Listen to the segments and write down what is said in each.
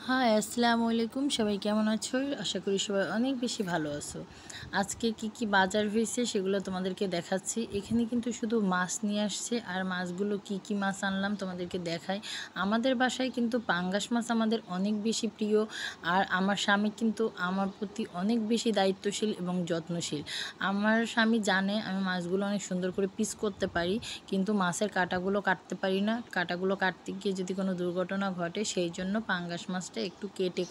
High আসসালামু আলাইকুম। সবাই কেমন আছো? আশা করি সবাই অনেক বেশি ভালো আছো। আজকে কি বাজার হয়েছে সেগুলো তোমাদেরকে দেখাচ্ছি। এখানে কিন্তু শুধু মাছ নিয়ে আসছে, আর মাছগুলো কি মাছ আনলাম তোমাদেরকে দেখাই। আমাদের বাসায় কিন্তু পাঙ্গাস মাছ আমাদের অনেক বেশি প্রিয়, আর আমার স্বামী কিন্তু আমার প্রতি অনেক বেশি দায়িত্বশীল এবং যত্নশীল। আমার স্বামী জানে আমি মাছগুলো অনেক সুন্দর করে পিস করতে পারি, কিন্তু মাছের কাঁটাগুলো কাটতে পারি না। কাঁটাগুলো কাটতে গিয়ে যদি কোনো দুর্ঘটনা ঘটে, সেই জন্য পাঙ্গাস মাছটা একটু কেটে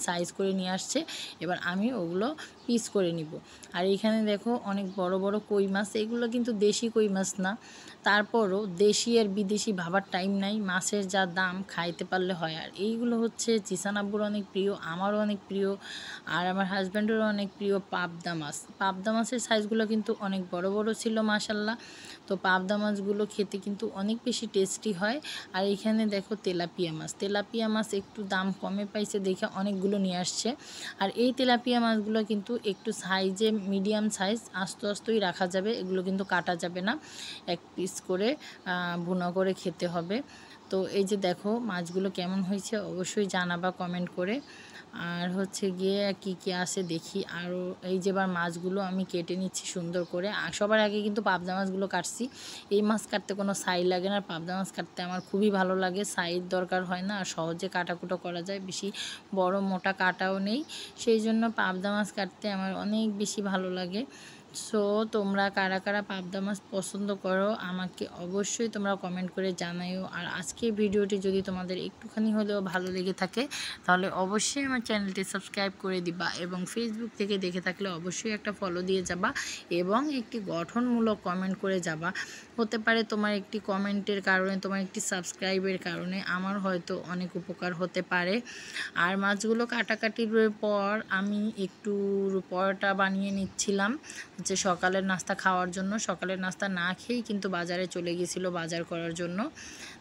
সাইজ করে নিয়ে আসছে। এবার আমি ওগুলো পিস করে নিব। আর এখানে দেখো অনেক বড় বড় কই মাছ, এগুলো কিন্তু দেশি কই মাছ না, তারপরও দেশি আর বিদেশি ভাবার টাইম নাই। মাছের যা দাম খাইতে পারলে হয়। আর এইগুলো হচ্ছে জিসান আব্বুর অনেক প্রিয়, আমারও অনেক প্রিয়, আর আমার হাজব্যান্ডেরও অনেক প্রিয় পাবদা মাছ। পাবদা মাছের সাইজগুলো কিন্তু অনেক বড় বড় ছিল মাশাল্লাহ। তো পাবদা মাছগুলো খেতে কিন্তু অনেক বেশি টেস্টি হয়। আর এখানে দেখো তেলাপিয়া মাছ একটু দাম কমে পাইছে দেখে অনেকগুলো নিয়ে আসছে। আর এই তেলাপিয়া মাছগুলো কিন্তু একটু সাইজে মিডিয়াম সাইজ, আস্তই রাখা যাবে, এগুলো কিন্তু কাটা যাবে না, এক পিস করে ভুনা করে খেতে হবে। তো এই যে দেখো মাছগুলো কেমন হয়েছে অবশ্যই জানাবা কমেন্ট করে। আর হচ্ছে গিয়ে কি আছে দেখি। আরও এই যেবার মাছগুলো আমি কেটে নিচ্ছি সুন্দর করে। সবার আগে কিন্তু পাবদা মাছগুলো কাটছি। এই মাছ কাটতে কোনো ছাই লাগে না, আর পাবদা মাছ কাটতে আমার খুবই ভালো লাগে। ছাইয়ের দরকার হয় না, আর সহজে কাটাকুটো করা যায়, বেশি বড় মোটা কাটাও নেই। সেই জন্য পাবদা মাছ কাটতে আমার অনেক বেশি ভালো লাগে। সো তোমরা কারা কারা পাবদা মাছ পছন্দ করো আমাকে অবশ্যই তোমরা কমেন্ট করে জানাইও। আর আজকের ভিডিওটি যদি তোমাদের একটুখানি হলেও ভালো লেগে থাকে, তাহলে অবশ্যই আমার চ্যানেলটি সাবস্ক্রাইব করে দিবা, এবং ফেসবুক থেকে দেখে থাকলে অবশ্যই একটা ফলো দিয়ে যাবা, এবং একটি গঠনমূলক কমেন্ট করে যাবা। হতে পারে তোমার একটি কমেন্টের কারণে, তোমার একটি সাবস্ক্রাইবের কারণে আমার হয়তো অনেক উপকার হতে পারে। আর মাছগুলো কাটাকাটির পর আমি একটু পরোটা বানিয়ে নিচ্ছিলাম, যে সকালের নাস্তা খাওয়ার জন্য। সকালের নাস্তা না খেয়েই কিন্তু বাজারে চলে গেছিলো বাজার করার জন্য।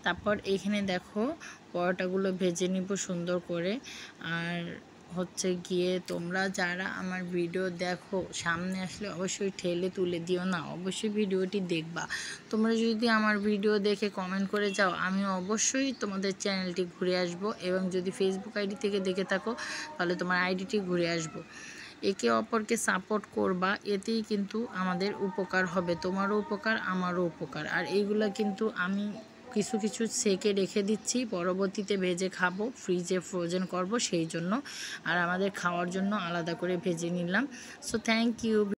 তারপর এখানে দেখো পরোটাগুলো ভেজে নিব সুন্দর করে। আর হচ্ছে গিয়ে তোমরা যারা আমার ভিডিও দেখো, সামনে আসলে অবশ্যই ঠেলে তুলে দিও না, অবশ্যই ভিডিওটি দেখবা। তোমরা যদি আমার ভিডিও দেখে কমেন্ট করে যাও, আমি অবশ্যই তোমাদের চ্যানেলটি ঘুরে আসব, এবং যদি ফেসবুক আইডি থেকে দেখে থাকো তাহলে তোমার আইডিটি ঘুরে আসব। একে অপরকে সাপোর্ট করবা, এতেই কিন্তু আমাদের উপকার হবে, তোমারও উপকার আমারও উপকার। আর এইগুলা কিন্তু আমি কিছু সেকে রেখে দিচ্ছি, পরবর্তীতে ভেজে খাবো, ফ্রিজে ফ্রোজেন করব সেই জন্য। আর আমাদের খাওয়ার জন্য আলাদা করে ভেজে নিলাম। So thank you.